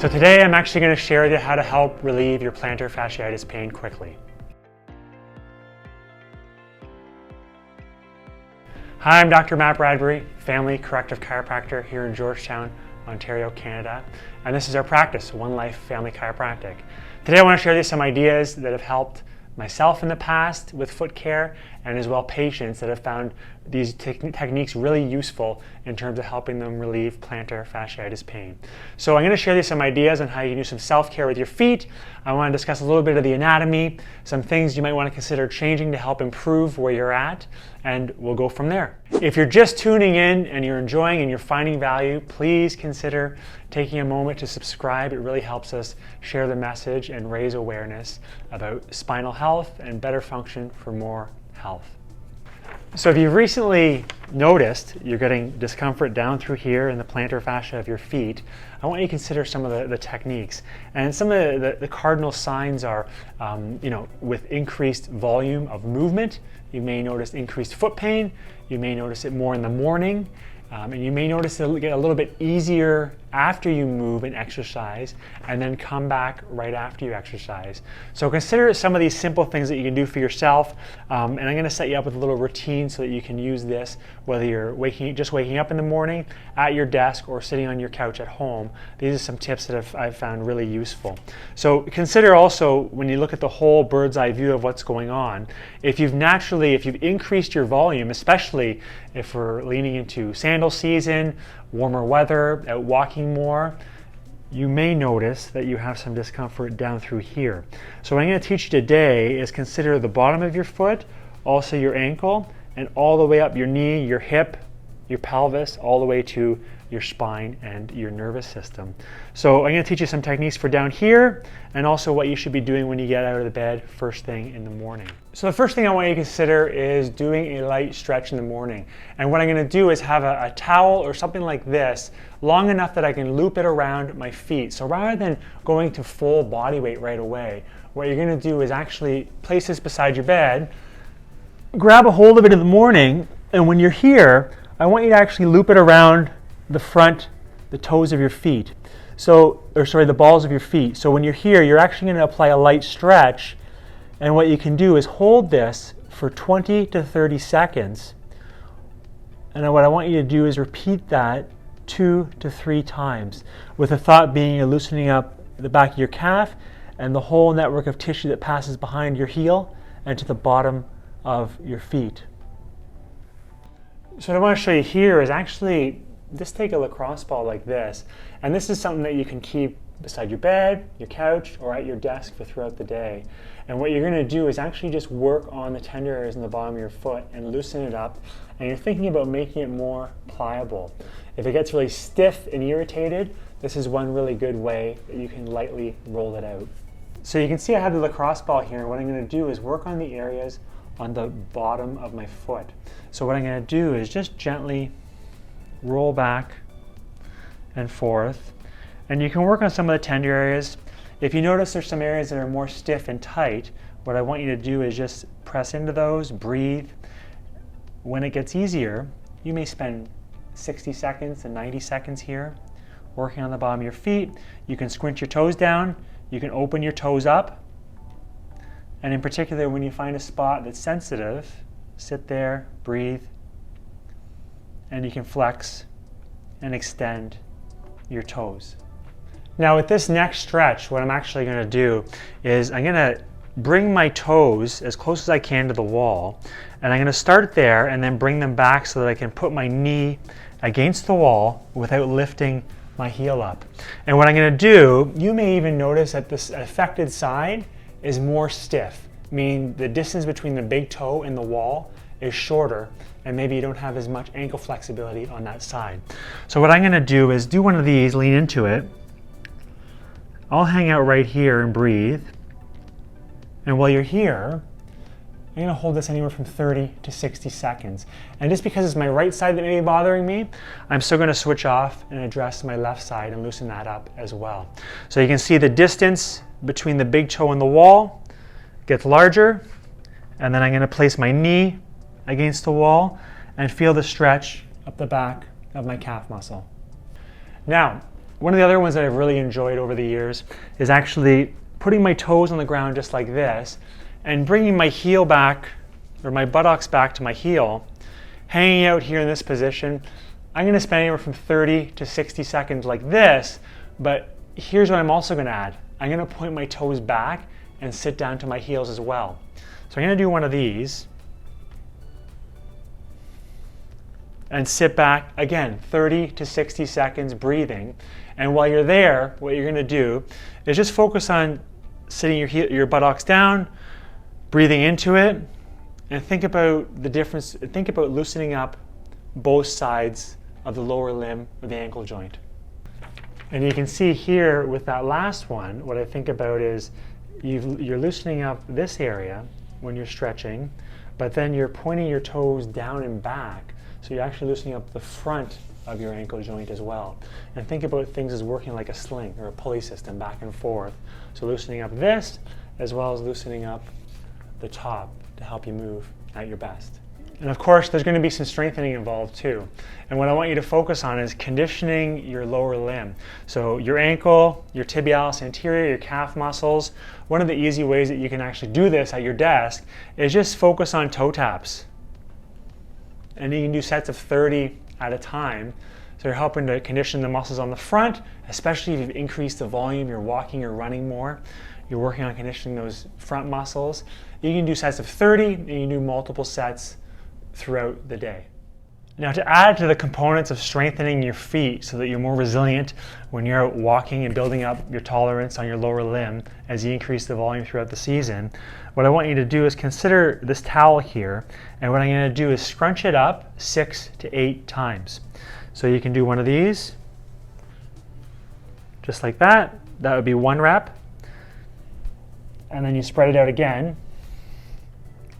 So today I'm actually going to share with you how to help relieve your plantar fasciitis pain quickly. Hi, I'm Dr. Matt Bradbury, family corrective chiropractor here in Georgetown, Ontario, Canada. And this is our practice, One Life Family Chiropractic. Today I want to share with you some ideas that have helped myself in the past with foot care, and as well patients that have found these techniques really useful in terms of helping them relieve plantar fasciitis pain. So I'm going to share with you some ideas on how you can do some self-care with your feet. I want to discuss a little bit of the anatomy, some things you might want to consider changing to help improve where you're at, and we'll go from there. If you're just tuning in and you're enjoying and you're finding value, please consider taking a moment to subscribe. It really helps us share the message and raise awareness about spinal health and better function for more health. So if you've recently noticed you're getting discomfort down through here in the plantar fascia of your feet, I want you to consider some of the techniques. And some of the cardinal signs are, with increased volume of movement, you may notice increased foot pain, you may notice it more in the morning, and you may notice it'll get a little bit easier after you move and exercise, and then come back right after you exercise. So consider some of these simple things that you can do for yourself, and I'm going to set you up with a little routine so that you can use this whether you're just waking up in the morning, at your desk, or sitting on your couch at home. These are some tips that I've found really useful. So consider also, when you look at the whole bird's eye view of what's going on, if you've increased your volume, especially if we're leaning into sandal season, warmer weather, out walking more, you may notice that you have some discomfort down through here. So what I'm going to teach you today is consider the bottom of your foot, also your ankle, and all the way up your knee, your hip, your pelvis, all the way to your spine and your nervous system. So I'm going to teach you some techniques for down here, and also what you should be doing when you get out of the bed first thing in the morning. So the first thing I want you to consider is doing a light stretch in the morning. And what I'm going to do is have a towel or something like this, long enough that I can loop it around my feet. So rather than going to full body weight right away, what you're going to do is actually place this beside your bed, grab a hold of it in the morning, and when you're here, I want you to actually loop it around the toes of your feet. The balls of your feet. So when you're here, you're actually going to apply a light stretch, and what you can do is hold this for 20 to 30 seconds. And what I want you to do is repeat that 2 to 3 times, with the thought being you're loosening up the back of your calf and the whole network of tissue that passes behind your heel and to the bottom of your feet. So what I want to show you here is actually just take a lacrosse ball like this, and this is something that you can keep beside your bed, your couch, or at your desk for throughout the day. And what you're going to do is actually just work on the tender areas in the bottom of your foot and loosen it up, and you're thinking about making it more pliable. If it gets really stiff and irritated, this is one really good way that you can lightly roll it out. So you can see I have the lacrosse ball here, and what I'm going to do is work on the areas on the bottom of my foot. So what I'm going to do is just gently roll back and forth, and you can work on some of the tender areas. If you notice there's some areas that are more stiff and tight, what I want you to do is just press into those, breathe. When it gets easier, you may spend 60 seconds to 90 seconds here working on the bottom of your feet. You can squint your toes down, you can open your toes up, and in particular when you find a spot that's sensitive, sit there, breathe, and you can flex and extend your toes. Now with this next stretch, what I'm actually going to do is I'm going to bring my toes as close as I can to the wall, and I'm going to start there and then bring them back so that I can put my knee against the wall without lifting my heel up. And what I'm going to do, you may even notice that this affected side is more stiff, meaning the distance between the big toe and the wall is shorter, and maybe you don't have as much ankle flexibility on that side. So what I'm going to do is do one of these, lean into it. I'll hang out right here and breathe. And while you're here, I'm going to hold this anywhere from 30 to 60 seconds. And just because it's my right side that may be bothering me, I'm still going to switch off and address my left side and loosen that up as well. So you can see the distance between the big toe and the wall gets larger, and then I'm going to place my knee against the wall and feel the stretch up the back of my calf muscle. Now, One of the other ones that I've really enjoyed over the years is actually putting my toes on the ground just like this and bringing my heel back, or my buttocks back to my heel, hanging out here in this position. I'm going to spend anywhere from 30 to 60 seconds like this, but here's what I'm also going to add. I'm going to point my toes back and sit down to my heels as well. So I'm going to do one of these and sit back, again, 30 to 60 seconds breathing. And while you're there, what you're going to do is just focus on sitting your buttocks down, breathing into it, and think about the difference. Think about loosening up both sides of the lower limb of the ankle joint. And you can see here with that last one, what I think about is you're loosening up this area when you're stretching, but then you're pointing your toes down and back. So you're actually loosening up the front of your ankle joint as well. And think about things as working like a sling or a pulley system back and forth. So loosening up this as well as loosening up the top to help you move at your best. And of course, there's going to be some strengthening involved too. And what I want you to focus on is conditioning your lower limb. So your ankle, your tibialis anterior, your calf muscles. One of the easy ways that you can actually do this at your desk is just focus on toe taps. And you can do sets of 30 at a time. So you're helping to condition the muscles on the front, especially if you've increased the volume, you're walking or running more. You're working on conditioning those front muscles. You can do sets of 30, and you can do multiple sets throughout the day. Now, to add to the components of strengthening your feet so that you're more resilient when you're out walking and building up your tolerance on your lower limb as you increase the volume throughout the season, what I want you to do is consider this towel here, and what I'm going to do is scrunch it up 6 to 8 times. So you can do one of these, just like that. That would be 1 rep. And then you spread it out again,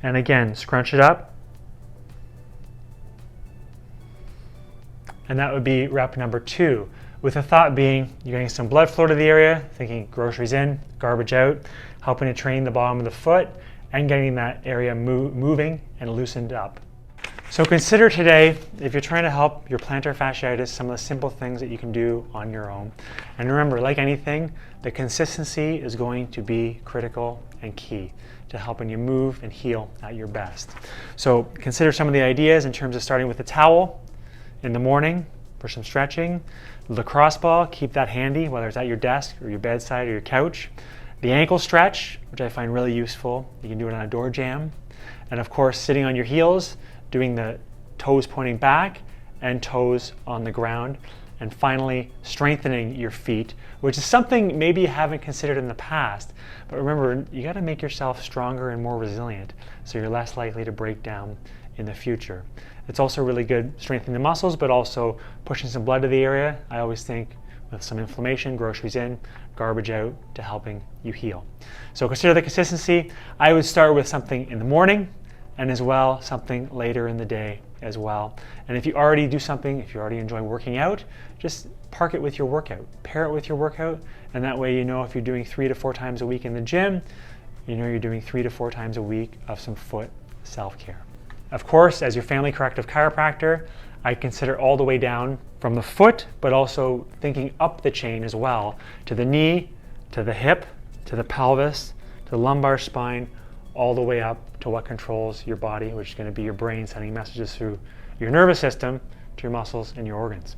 and again, scrunch it up. And that would be rep number 2, with the thought being you're getting some blood flow to the area, thinking groceries in, garbage out, helping to train the bottom of the foot and getting that area moving and loosened up. So consider today, if you're trying to help your plantar fasciitis, some of the simple things that you can do on your own. And remember, like anything, the consistency is going to be critical and key to helping you move and heal at your best. So consider some of the ideas in terms of starting with a towel in the morning for some stretching. The lacrosse ball, keep that handy, whether it's at your desk or your bedside or your couch. The ankle stretch, which I find really useful. You can do it on a door jamb. And of course, sitting on your heels, doing the toes pointing back and toes on the ground. And finally, strengthening your feet, which is something maybe you haven't considered in the past. But remember, you got to make yourself stronger and more resilient so you're less likely to break down in the future. It's also really good strengthening the muscles, but also pushing some blood to the area. I always think with some inflammation, groceries in, garbage out, to helping you heal. So consider the consistency. I would start with something in the morning and as well something later in the day as well. And if you already do something, if you already enjoy working out, just park it with your workout. Pair it with your workout, and that way you know if you're doing 3 to 4 times a week in the gym, you know you're doing 3 to 4 times a week of some foot self-care. Of course, as your family corrective chiropractor, I consider all the way down from the foot, but also thinking up the chain as well, to the knee, to the hip, to the pelvis, to the lumbar spine, all the way up to what controls your body, which is going to be your brain sending messages through your nervous system to your muscles and your organs.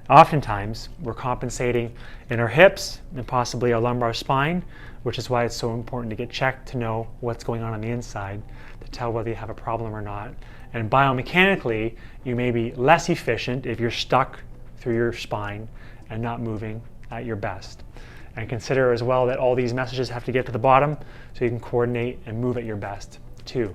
Oftentimes, we're compensating in our hips and possibly our lumbar spine, which is why it's so important to get checked to know what's going on the inside, to tell whether you have a problem or not. And biomechanically, you may be less efficient if you're stuck through your spine and not moving at your best. And consider as well that all these messages have to get to the bottom so you can coordinate and move at your best too.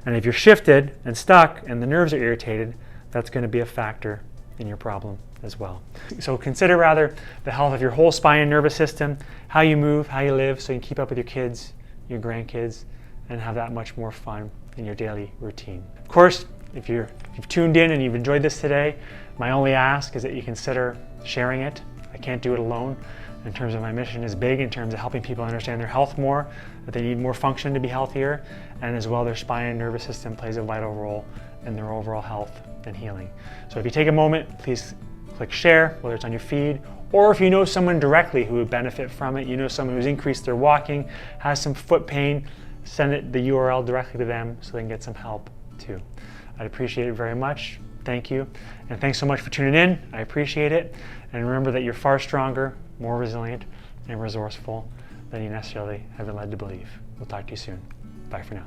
And if you're shifted and stuck and the nerves are irritated, that's going to be a factor in your problem as well. So consider rather the health of your whole spine and nervous system, how you move, how you live, so you can keep up with your kids, your grandkids, and have that much more fun in your daily routine. Of course, if you've tuned in and you've enjoyed this today, my only ask is that you consider sharing it. I can't do it alone. In terms of my mission is big in terms of helping people understand their health more, that they need more function to be healthier, and as well their spine and nervous system plays a vital role in their overall health and healing. So if you take a moment, please click share, whether it's on your feed, or if you know someone directly who would benefit from it, you know someone who's increased their walking, has some foot pain, send the URL directly to them so they can get some help too. I'd appreciate it very much. Thank you. And thanks so much for tuning in. I appreciate it. And remember that you're far stronger, more resilient, and resourceful than you necessarily have been led to believe. We'll talk to you soon. Bye for now.